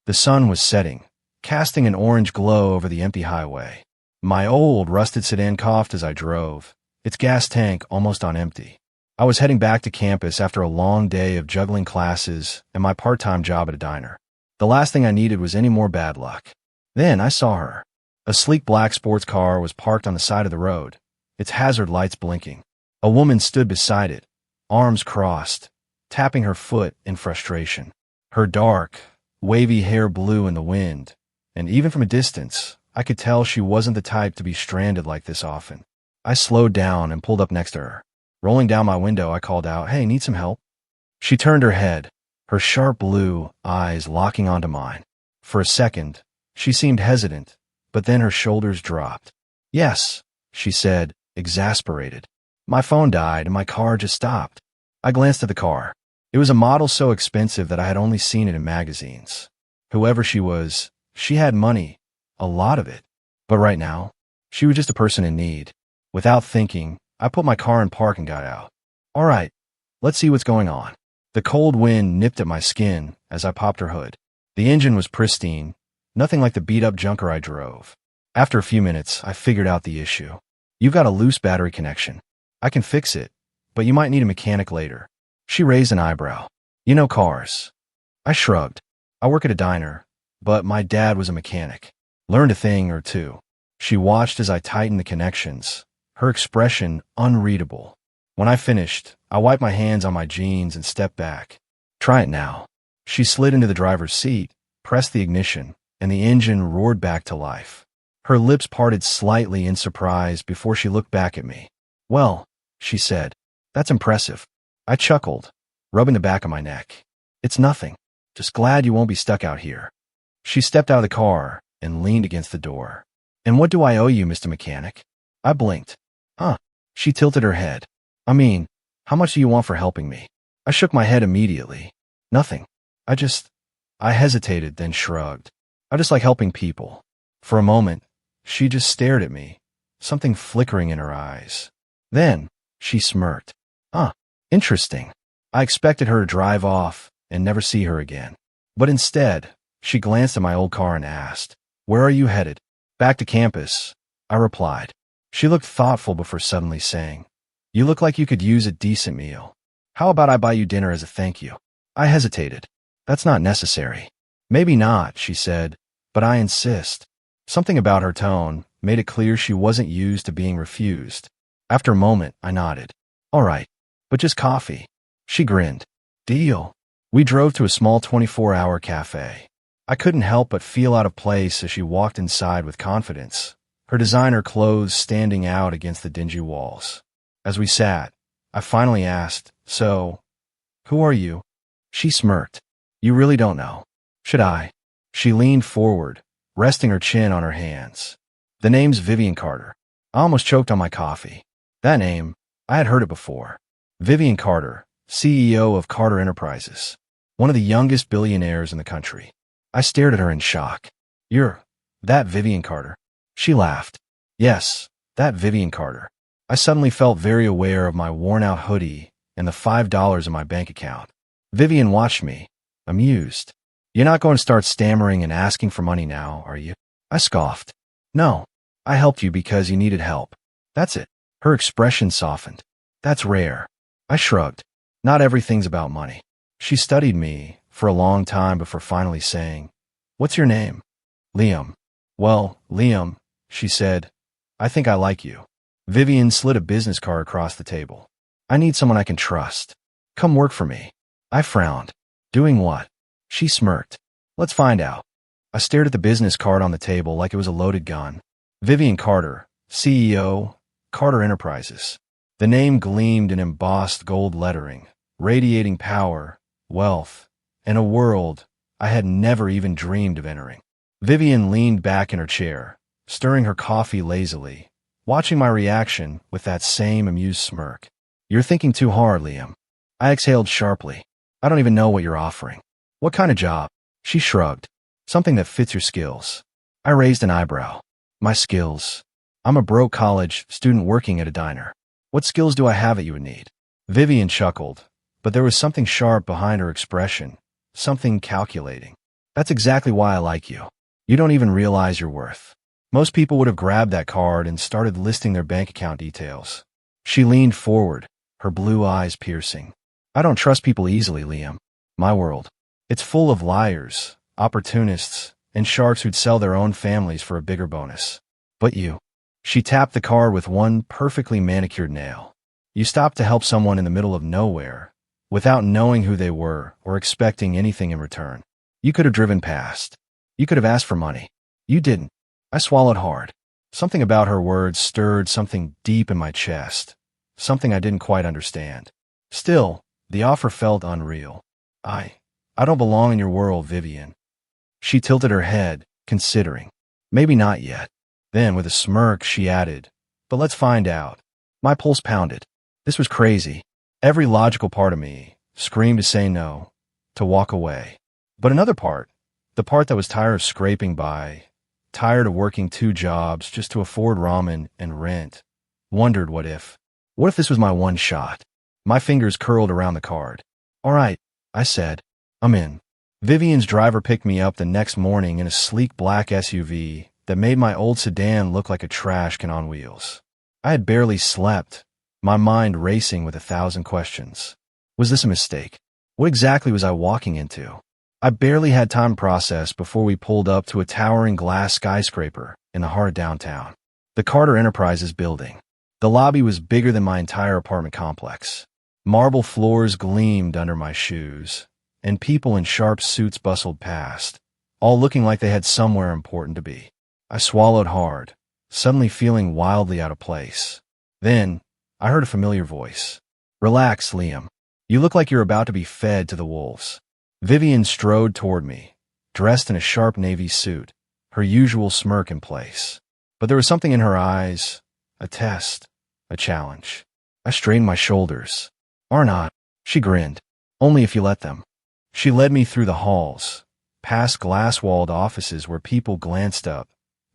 The sun was setting, casting an orange glow over the empty highway. My old, rusted sedan coughed as I drove, its gas tank almost on empty. I was heading back to campus after a long day of juggling classes and my part-time job at a diner. The last thing I needed was any more bad luck. Then I saw her. A sleek black sports car was parked on the side of the road, its hazard lights blinking. A woman stood beside it, arms crossed, tapping her foot in frustration. Her dark, wavy hair blew in the wind, and even from a distance, I could tell she wasn't the type to be stranded like this often. I slowed down and pulled up next to her. Rolling down my window, I called out, "Hey, need some help?" She turned her head, her sharp blue eyes locking onto mine. For a second, she seemed hesitant, but then her shoulders dropped. "Yes," she said, exasperated. "My phone died and my car just stopped." I glanced at the car. It was a model so expensive that I had only seen it in magazines. Whoever she was, she had money, a lot of it. But right now, she was just a person in need. Without thinking, I put my car in park and got out. "All right, let's see what's going on." The cold wind nipped at my skin as I popped her hood. The engine was pristine, nothing like the beat-up junker I drove. After a few minutes, I figured out the issue. "You've got a loose battery connection. I can fix it, but you might need a mechanic later." She raised an eyebrow. "You know cars." I shrugged. "I work at a diner, but my dad was a mechanic. Learned a thing or two." She watched as I tightened the connections, her expression unreadable. When I finished, I wiped my hands on my jeans and stepped back. "Try it now." She slid into the driver's seat, pressed the ignition, and the engine roared back to life. Her lips parted slightly in surprise before she looked back at me. "Well," she said, "that's impressive." I chuckled, rubbing the back of my neck. "It's nothing. Just glad you won't be stuck out here." She stepped out of the car and leaned against the door. "And what do I owe you, Mr. Mechanic?" I blinked. "Huh." She tilted her head. "I mean, how much do you want for helping me?" I shook my head immediately. "Nothing. I hesitated, then shrugged. "I just like helping people." For a moment, she just stared at me, something flickering in her eyes. Then, she smirked. Interesting." I expected her to drive off and never see her again. But instead, she glanced at my old car and asked, "Where are you headed?" "Back to campus," I replied. She looked thoughtful before suddenly saying, "You look like you could use a decent meal. How about I buy you dinner as a thank you?" I hesitated. "That's not necessary." "Maybe not," she said, "but I insist." Something about her tone made it clear she wasn't used to being refused. After a moment, I nodded. "All right, but just coffee." She grinned. "Deal." We drove to a small 24-hour cafe. I couldn't help but feel out of place as she walked inside with confidence, her designer clothes standing out against the dingy walls. As we sat, I finally asked, "So, who are you?" She smirked. "You really don't know." "Should I?" She leaned forward, resting her chin on her hands. "The name's Vivian Carter." I almost choked on my coffee. That name, I had heard it before. Vivian Carter, CEO of Carter Enterprises, one of the youngest billionaires in the country. I stared at her in shock. "You're that Vivian Carter?" She laughed. "Yes, that Vivian Carter." I suddenly felt very aware of my worn-out hoodie and the $5 in my bank account. Vivian watched me, amused. "You're not going to start stammering and asking for money now, are you?" I scoffed. "No, I helped you because you needed help. That's it." Her expression softened. "That's rare." I shrugged. "Not everything's about money." She studied me for a long time before finally saying, "What's your name?" "Liam." "Well, Liam," she said, "I think I like you." Vivian slid a business card across the table. "I need someone I can trust. Come work for me." I frowned. "Doing what?" She smirked. "Let's find out." I stared at the business card on the table like it was a loaded gun. Vivian Carter, CEO, Carter Enterprises. The name gleamed in embossed gold lettering, radiating power, wealth, and a world I had never even dreamed of entering. Vivian leaned back in her chair, stirring her coffee lazily, watching my reaction with that same amused smirk. "You're thinking too hard, Liam." I exhaled sharply. "I don't even know what you're offering." "What kind of job?" She shrugged. "Something that fits your skills." I raised an eyebrow. "My skills? I'm a broke college student working at a diner. What skills do I have that you would need?" Vivian chuckled, but there was something sharp behind her expression, something calculating. That's exactly why I like you. You don't even realize your worth. Most people would have grabbed that card and started listing their bank account details. She leaned forward, her blue eyes piercing. I don't trust people easily, Liam. My world. It's full of liars, opportunists, and sharks who'd sell their own families for a bigger bonus. But you. She tapped the card with one perfectly manicured nail. You stopped to help someone in the middle of nowhere, without knowing who they were or expecting anything in return. You could have driven past. You could have asked for money. You didn't. I swallowed hard. Something about her words stirred something deep in my chest, something I didn't quite understand. Still, the offer felt unreal. I don't belong in your world, Vivian. She tilted her head, considering. Maybe not yet. Then, with a smirk, she added, but let's find out. My pulse pounded. This was crazy. Every logical part of me screamed to say no, to walk away. But another part, the part that was tired of scraping by, tired of working 2 jobs just to afford ramen and rent, wondered what if this was my one shot? My fingers curled around the card. All right, I said. I'm in. Vivian's driver picked me up the next morning in a sleek black SUV that made my old sedan look like a trash can on wheels. I had barely slept, my mind racing with 1,000 questions. Was this a mistake? What exactly was I walking into? I barely had time to process before we pulled up to a towering glass skyscraper in the heart of downtown. The Carter Enterprises building. The lobby was bigger than my entire apartment complex. Marble floors gleamed under my shoes, and people in sharp suits bustled past, all looking like they had somewhere important to be. I swallowed hard, suddenly feeling wildly out of place. Then, I heard a familiar voice. Relax, Liam. You look like you're about to be fed to the wolves. Vivian strode toward me, dressed in a sharp navy suit, her usual smirk in place. But there was something in her eyes, a test, a challenge. I straightened my shoulders. Or not, she grinned. Only if you let them. She led me through the halls, past glass-walled offices where people glanced up,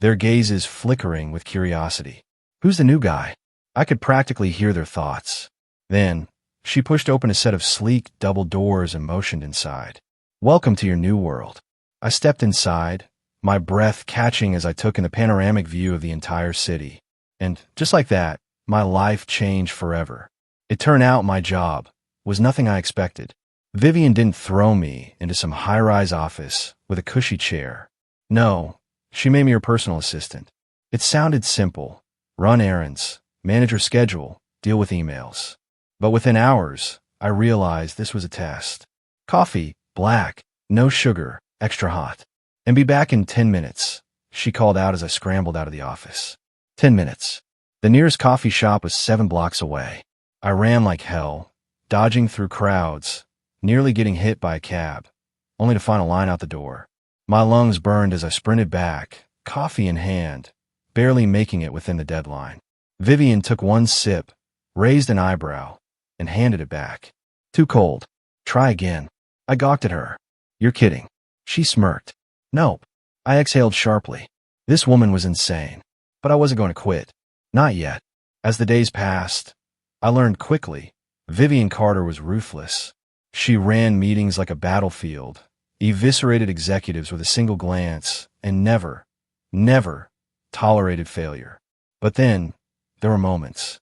their gazes flickering with curiosity. Who's the new guy? I could practically hear their thoughts. Then, she pushed open a set of sleek double doors and motioned inside. Welcome to your new world. I stepped inside, my breath catching as I took in the panoramic view of the entire city. And, just like that, my life changed forever. It turned out my job was nothing I expected. Vivian didn't throw me into some high-rise office with a cushy chair. No, she made me her personal assistant. It sounded simple. Run errands, manage her schedule, deal with emails. But within hours, I realized this was a test. Coffee, black, no sugar, extra hot. And be back in 10 minutes, she called out as I scrambled out of the office. 10 minutes. The nearest coffee shop was 7 blocks away. I ran like hell, dodging through crowds, nearly getting hit by a cab, only to find a line out the door. My lungs burned as I sprinted back, coffee in hand, barely making it within the deadline. Vivian took one sip, raised an eyebrow, and handed it back. Too cold. Try again. I gawked at her. You're kidding. She smirked. Nope. I exhaled sharply. This woman was insane. But I wasn't going to quit. Not yet. As the days passed, I learned quickly, Vivian Carter was ruthless. She ran meetings like a battlefield, eviscerated executives with a single glance, and never tolerated failure. But then, there were moments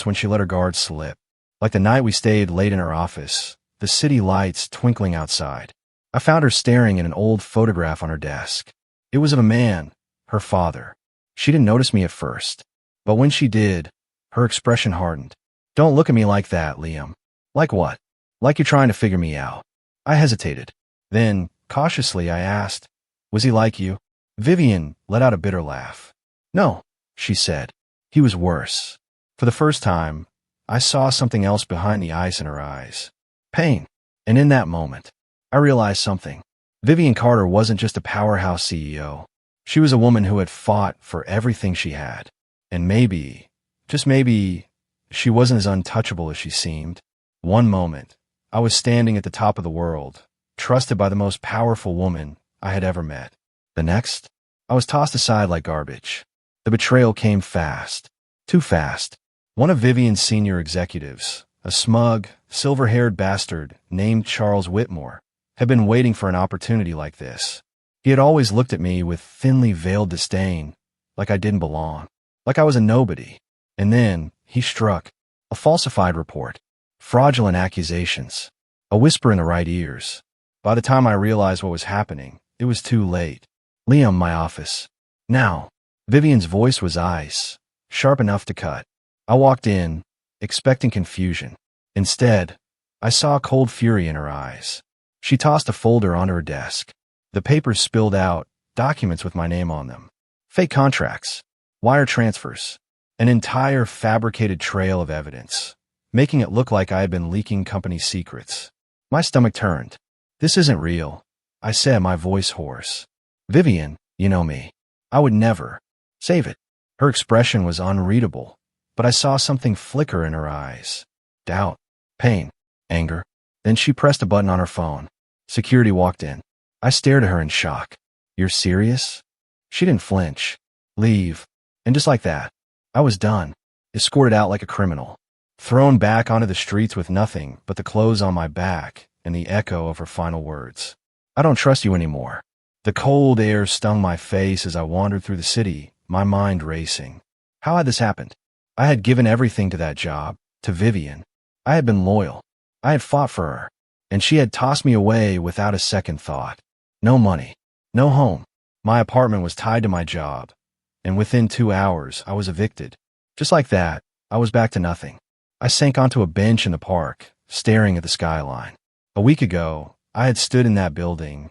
when she let her guard slip. Like the night we stayed late in her office, the city lights twinkling outside. I found her staring at an old photograph on her desk. It was of a man, her father. She didn't notice me at first, but when she did, her expression hardened. Don't look at me like that, Liam. Like what? Like you're trying to figure me out. I hesitated. Then, cautiously, I asked, was he like you? Vivian let out a bitter laugh. No, she said. He was worse. For the first time, I saw something else behind the ice in her eyes. Pain. And in that moment, I realized something. Vivian Carter wasn't just a powerhouse CEO. She was a woman who had fought for everything she had. And maybe, just maybe, she wasn't as untouchable as she seemed. One moment, I was standing at the top of the world, trusted by the most powerful woman I had ever met. The next, I was tossed aside like garbage. The betrayal came fast. Too fast. One of Vivian's senior executives, a smug, silver-haired bastard named Charles Whitmore, had been waiting for an opportunity like this. He had always looked at me with thinly veiled disdain, like I didn't belong, like I was a nobody. And then he struck. A falsified report, fraudulent accusations, a whisper in the right ears. By the time I realized what was happening, it was too late. Liam, my office. Now. Vivian's voice was ice, sharp enough to cut. I walked in, expecting confusion. Instead, I saw cold fury in her eyes. She tossed a folder onto her desk. The papers spilled out, documents with my name on them. Fake contracts, wire transfers, an entire fabricated trail of evidence, making it look like I had been leaking company secrets. My stomach turned. This isn't real, I said, my voice hoarse. Vivian, you know me. I would never. Save it. Her expression was unreadable, but I saw something flicker in her eyes. Doubt, pain, anger. Then she pressed a button on her phone. Security walked in. I stared at her in shock. You're serious? She didn't flinch. Leave. And just like that, I was done. Escorted out like a criminal. Thrown back onto the streets with nothing but the clothes on my back and the echo of her final words. I don't trust you anymore. The cold air stung my face as I wandered through the city, my mind racing. How had this happened? I had given everything to that job, to Vivian. I had been loyal. I had fought for her. And she had tossed me away without a second thought. No money. No home. My apartment was tied to my job. And within 2 hours, I was evicted. Just like that, I was back to nothing. I sank onto a bench in the park, staring at the skyline. A week ago, I had stood in that building,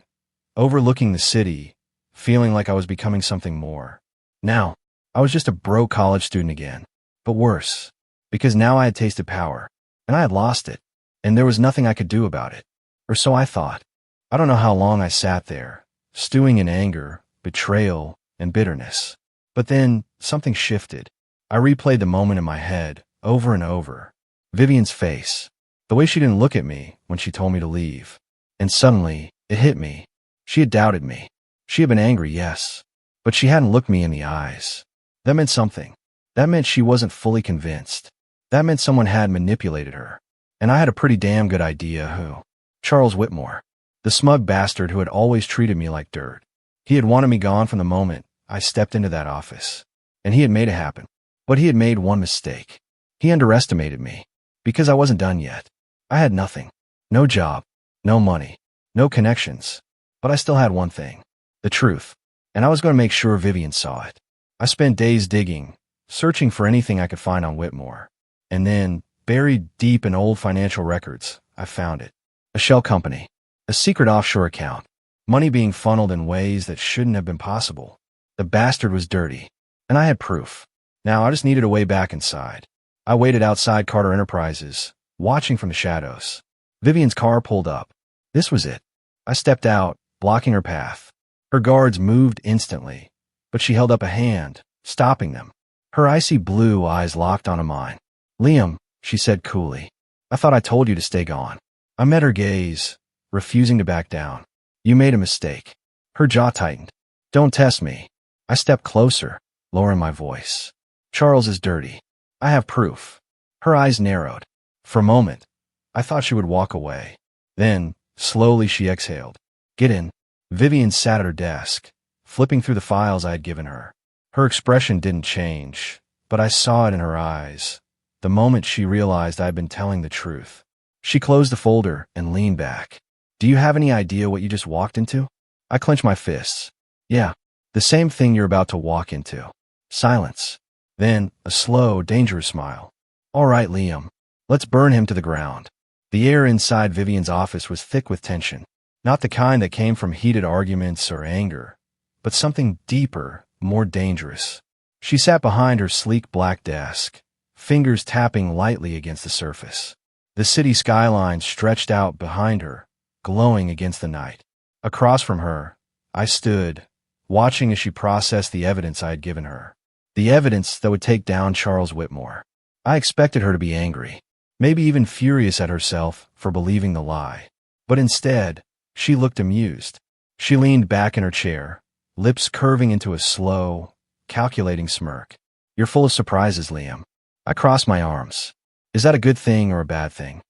overlooking the city, feeling like I was becoming something more. Now, I was just a broke college student again. But worse, because now I had tasted power, and I had lost it, and there was nothing I could do about it. Or so I thought. I don't know how long I sat there, stewing in anger, betrayal, and bitterness. But then, something shifted. I replayed the moment in my head, over and over. Vivian's face. The way she didn't look at me when she told me to leave. And suddenly, it hit me. She had doubted me. She had been angry, yes. But she hadn't looked me in the eyes. That meant something. That meant she wasn't fully convinced. That meant someone had manipulated her. And I had a pretty damn good idea who. Charles Whitmore. The smug bastard who had always treated me like dirt. He had wanted me gone from the moment I stepped into that office. And he had made it happen. But he had made one mistake. He underestimated me. Because I wasn't done yet. I had nothing. No job. No money. No connections. But I still had one thing. The truth. And I was going to make sure Vivian saw it. I spent days digging, searching for anything I could find on Whitmore. And then, buried deep in old financial records, I found it. A shell company. A secret offshore account. Money being funneled in ways that shouldn't have been possible. The bastard was dirty. And I had proof. Now I just needed a way back inside. I waited outside Carter Enterprises, watching from the shadows. Vivian's car pulled up. This was it. I stepped out, blocking her path. Her guards moved instantly, but she held up a hand, stopping them. Her icy blue eyes locked onto mine. Liam, she said coolly. I thought I told you to stay gone. I met her gaze, refusing to back down. You made a mistake. Her jaw tightened. Don't test me. I stepped closer, lowering my voice. Charles is dirty. I have proof. Her eyes narrowed. For a moment, I thought she would walk away. Then, slowly she exhaled. Get in. Vivian sat at her desk, flipping through the files I had given her. Her expression didn't change, but I saw it in her eyes, the moment she realized I had been telling the truth. She closed the folder and leaned back. Do you have any idea what you just walked into? I clenched my fists. Yeah, the same thing you're about to walk into. Silence. Then, a slow, dangerous smile. All right, Liam. Let's burn him to the ground. The air inside Vivian's office was thick with tension. Not the kind that came from heated arguments or anger, but something deeper, more dangerous. She sat behind her sleek black desk, fingers tapping lightly against the surface. The city skyline stretched out behind her, glowing against the night. Across from her, I stood, watching as she processed the evidence I had given her. The evidence that would take down Charles Whitmore. I expected her to be angry, maybe even furious at herself for believing the lie. But instead, she looked amused. She leaned back in her chair, lips curving into a slow, calculating smirk. You're full of surprises, Liam. I crossed my arms. Is that a good thing or a bad thing?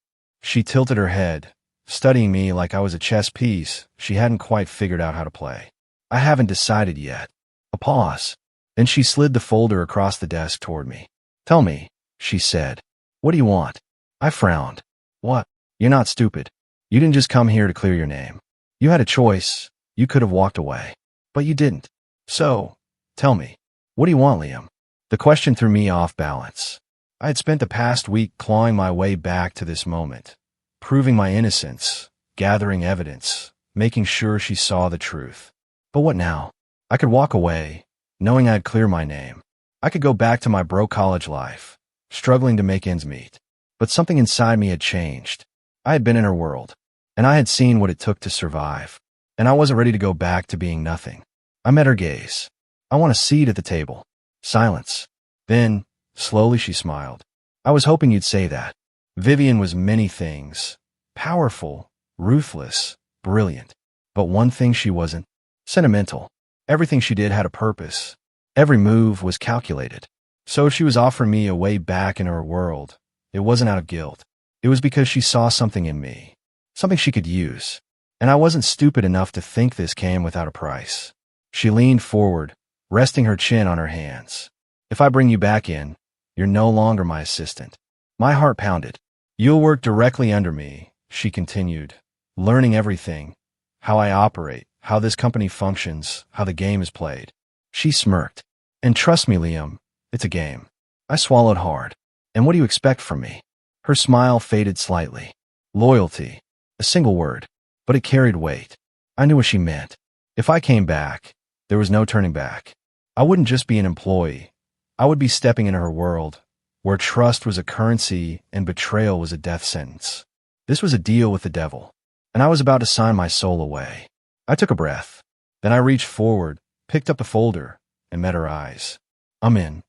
She tilted her head, studying me like I was a chess piece she hadn't quite figured out how to play. I haven't decided yet. A pause. Then she slid the folder across the desk toward me. Tell me, she said. What do you want? I frowned. What? You're not stupid. You didn't just come here to clear your name. You had a choice. You could have walked away. But you didn't. So, tell me, what do you want, Liam? The question threw me off balance. I had spent the past week clawing my way back to this moment, proving my innocence, gathering evidence, making sure she saw the truth. But what now? I could walk away, knowing I'd clear my name. I could go back to my broke college life, struggling to make ends meet. But something inside me had changed. I had been in her world, and I had seen what it took to survive. And I wasn't ready to go back to being nothing. I met her gaze. I want a seat at the table. Silence. Then, slowly she smiled. I was hoping you'd say that. Vivian was many things. Powerful, ruthless, brilliant. But one thing she wasn't. Sentimental. Everything she did had a purpose. Every move was calculated. So if she was offering me a way back in her world, it wasn't out of guilt. It was because she saw something in me. Something she could use. And I wasn't stupid enough to think this came without a price. She leaned forward, resting her chin on her hands. If I bring you back in, you're no longer my assistant. My heart pounded. You'll work directly under me, she continued, learning everything, how I operate, how this company functions, how the game is played. She smirked. And trust me, Liam, it's a game. I swallowed hard. And what do you expect from me? Her smile faded slightly. Loyalty. A single word. But it carried weight. I knew what she meant. If I came back, there was no turning back. I wouldn't just be an employee. I would be stepping into her world, where trust was a currency and betrayal was a death sentence. This was a deal with the devil, and I was about to sign my soul away. I took a breath. Then I reached forward, picked up the folder, and met her eyes. I'm in.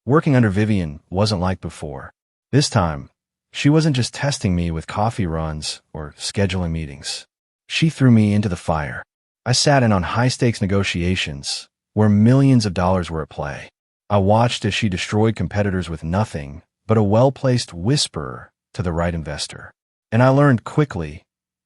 Working under Vivian wasn't like before. This time, she wasn't just testing me with coffee runs or scheduling meetings. She threw me into the fire. I sat in on high-stakes negotiations where millions of dollars were at play. I watched as she destroyed competitors with nothing but a well-placed whisper to the right investor. And I learned quickly,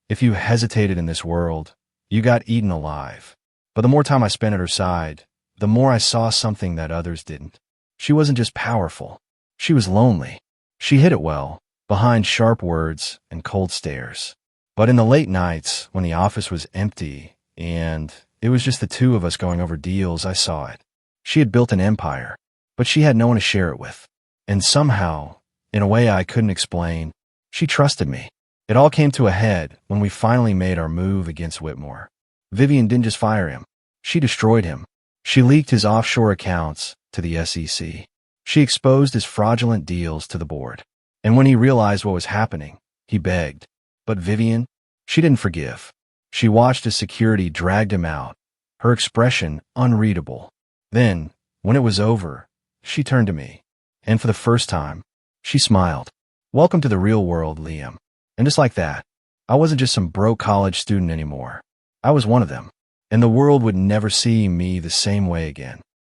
if you hesitated in this world, you got eaten alive. But the more time I spent at her side, the more I saw something that others didn't. She wasn't just powerful. She was lonely. She hid it well, behind sharp words and cold stares. But in the late nights, when the office was empty and it was just the two of us going over deals, I saw it. She had built an empire, but she had no one to share it with. And somehow, in a way I couldn't explain, she trusted me. It all came to a head when we finally made our move against Whitmore. Vivian didn't just fire him. She destroyed him. She leaked his offshore accounts to the SEC. She exposed his fraudulent deals to the board. And when he realized what was happening, he begged. But Vivian, she didn't forgive. She watched as security dragged him out, her expression unreadable. Then, when it was over, she turned to me. And for the first time, she smiled. Welcome to the real world, Liam. And just like that, I wasn't just some broke college student anymore. I was one of them. And the world would never see me the same way again.